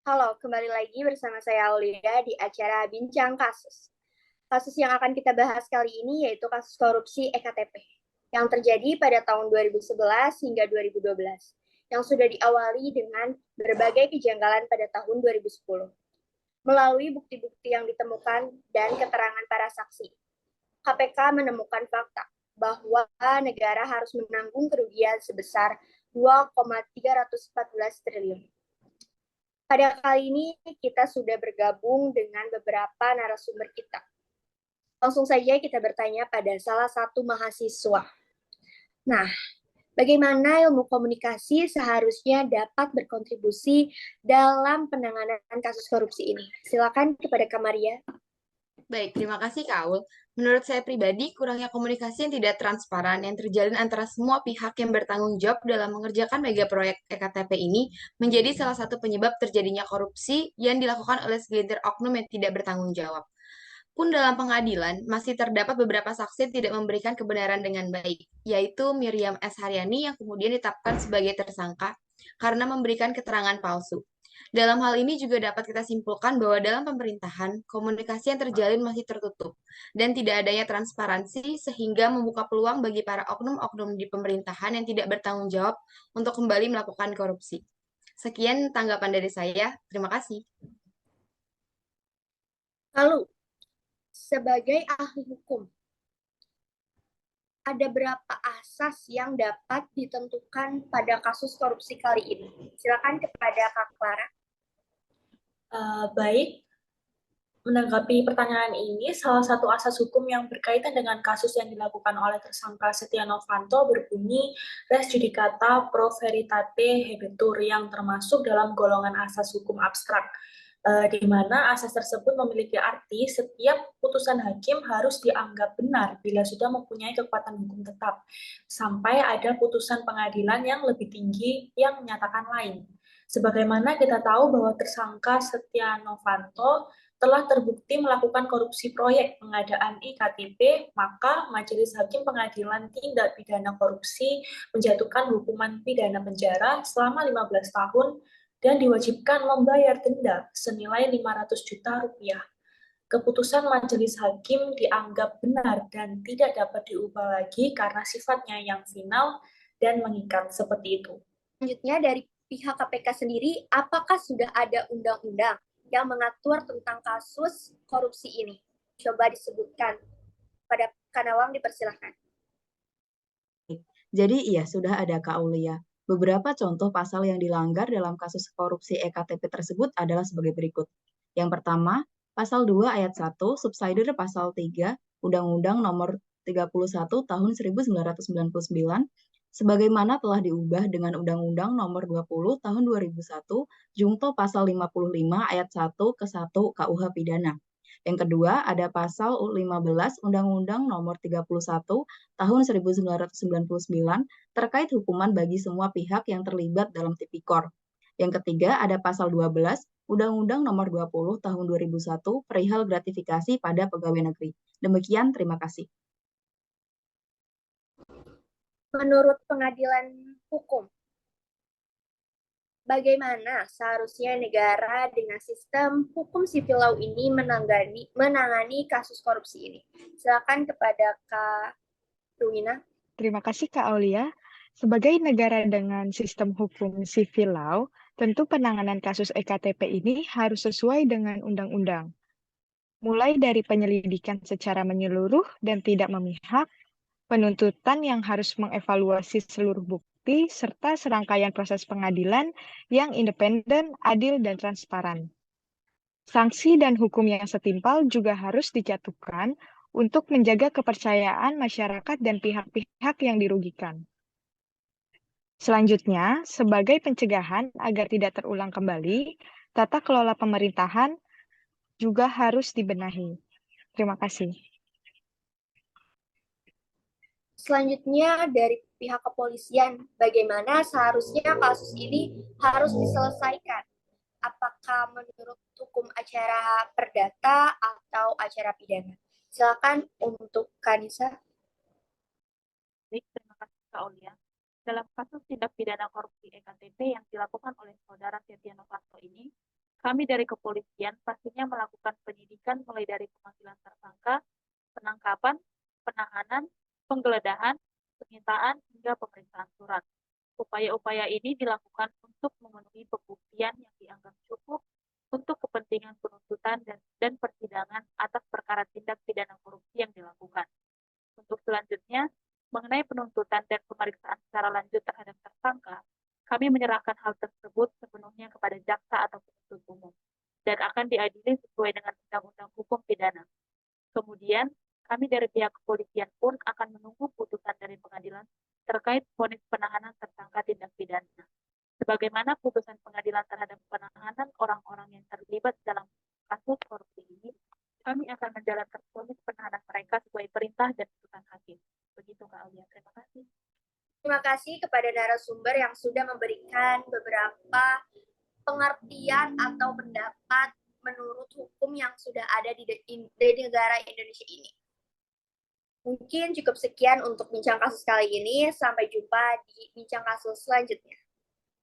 Halo, kembali lagi bersama saya Aulia di acara Bincang Kasus. Kasus yang akan kita bahas kali ini yaitu kasus korupsi EKTP yang terjadi pada tahun 2011 hingga 2012 yang sudah diawali dengan berbagai kejanggalan pada tahun 2010. Melalui bukti-bukti yang ditemukan dan keterangan para saksi, KPK menemukan fakta bahwa negara harus menanggung kerugian sebesar 2,314 triliun. Pada kali ini kita sudah bergabung dengan beberapa narasumber kita. Langsung saja kita bertanya pada salah satu mahasiswa. Nah, bagaimana ilmu komunikasi seharusnya dapat berkontribusi dalam penanganan kasus korupsi ini? Silakan kepada Kamaria. Baik, terima kasih Kak Aul. Menurut saya pribadi, kurangnya komunikasi yang tidak transparan yang terjalin antara semua pihak yang bertanggung jawab dalam mengerjakan mega proyek EKTP ini menjadi salah satu penyebab terjadinya korupsi yang dilakukan oleh segelintir oknum yang tidak bertanggung jawab. Pun dalam pengadilan, masih terdapat beberapa saksi yang tidak memberikan kebenaran dengan baik, yaitu Miriam S. Haryani yang kemudian ditetapkan sebagai tersangka karena memberikan keterangan palsu. Dalam hal ini juga dapat kita simpulkan bahwa dalam pemerintahan, komunikasi yang terjalin masih tertutup dan tidak adanya transparansi sehingga membuka peluang bagi para oknum-oknum di pemerintahan yang tidak bertanggung jawab untuk kembali melakukan korupsi. Sekian tanggapan dari saya. Terima kasih. Lalu, sebagai ahli hukum, ada berapa asas yang dapat ditentukan pada kasus korupsi kali ini? Silakan kepada Kak Clara. Baik, menanggapi pertanyaan ini, salah satu asas hukum yang berkaitan dengan kasus yang dilakukan oleh tersangka Setia Novanto berbunyi res judicata pro veritate habetur yang termasuk dalam golongan asas hukum abstrak, di mana asas tersebut memiliki arti setiap putusan hakim harus dianggap benar bila sudah mempunyai kekuatan hukum tetap, sampai ada putusan pengadilan yang lebih tinggi yang menyatakan lain. Sebagaimana kita tahu bahwa tersangka Setia Novanto telah terbukti melakukan korupsi proyek pengadaan IKTP, maka Majelis Hakim Pengadilan Tindak Pidana Korupsi menjatuhkan hukuman pidana penjara selama 15 tahun dan diwajibkan membayar denda senilai 500 juta rupiah. Keputusan majelis hakim dianggap benar dan tidak dapat diubah lagi karena sifatnya yang final dan mengikat seperti itu. Selanjutnya dari pihak KPK sendiri, apakah sudah ada undang-undang yang mengatur tentang kasus korupsi ini? Coba disebutkan. Pada Kanawang dipersilahkan. Jadi iya, sudah ada Kak Aulia. Beberapa contoh pasal yang dilanggar dalam kasus korupsi EKTP tersebut adalah sebagai berikut. Yang pertama, pasal 2 ayat 1, subsider pasal 3, Undang-Undang nomor 31 tahun 1999, sebagaimana telah diubah dengan Undang-Undang nomor 20 tahun 2001, Jungto pasal 55 ayat 1 ke 1 KUH Pidana. Yang kedua, ada pasal 15 Undang-Undang nomor 31 tahun 1999 terkait hukuman bagi semua pihak yang terlibat dalam tipikor. Yang ketiga, ada pasal 12 Undang-Undang nomor 20 tahun 2001 perihal gratifikasi pada pegawai negeri. Demikian, terima kasih. Menurut pengadilan hukum, bagaimana seharusnya negara dengan sistem hukum sipil law ini menangani kasus korupsi ini? Silakan kepada Kak Ruwina. Terima kasih Kak Aulia. Sebagai negara dengan sistem hukum civil law, tentu penanganan kasus EKTP ini harus sesuai dengan undang-undang. Mulai dari penyelidikan secara menyeluruh dan tidak memihak, penuntutan yang harus mengevaluasi seluruh bukti, serta serangkaian proses pengadilan yang independen, adil, dan transparan. Sanksi dan hukum yang setimpal juga harus dijatuhkan untuk menjaga kepercayaan masyarakat dan pihak-pihak yang dirugikan. Selanjutnya, sebagai pencegahan agar tidak terulang kembali, tata kelola pemerintahan juga harus dibenahi. Terima kasih. Selanjutnya dari pihak kepolisian, bagaimana seharusnya kasus ini harus diselesaikan? Apakah menurut hukum acara perdata atau acara pidana? Silakan untuk Kanisa. Baik, terima kasih Kak Aulia. Dalam kasus tindak pidana korupsi EKTP yang dilakukan oleh saudara Setia Novanto ini, Kami dari kepolisian pastinya melakukan penyidikan mulai dari pemanggilan tersangka, penangkapan, penahanan, penggeledahan, penyitaan, hingga pemeriksaan surat. Upaya-upaya ini dilakukan untuk memenuhi pembuktian yang dianggap cukup untuk kepentingan penuntutan dan persidangan atas perkara tindak pidana korupsi yang dilakukan. Untuk selanjutnya, mengenai penuntutan dan pemeriksaan secara lanjut terhadap tersangka, kami menyerahkan hal tersebut sepenuhnya kepada jaksa atau penuntut umum dan akan diadili sesuai dengan undang-undang hukum pidana. Kemudian, kami dari pihak kepolisian pun akan menunggu putusan dari pengadilan terkait vonis penahanan tersangka tindak pidana. Sebagaimana putusan pengadilan terhadap penahanan orang-orang yang terlibat dalam kasus korupsi ini, kami akan menjalankan vonis penahanan mereka sesuai perintah dan putusan hakim. Begitu Kak Aulia, terima kasih. Terima kasih kepada narasumber yang sudah memberikan beberapa pengertian atau pendapat menurut hukum yang sudah ada di negara Indonesia ini. Mungkin cukup sekian untuk bincang kasus kali ini. Sampai jumpa di bincang kasus selanjutnya.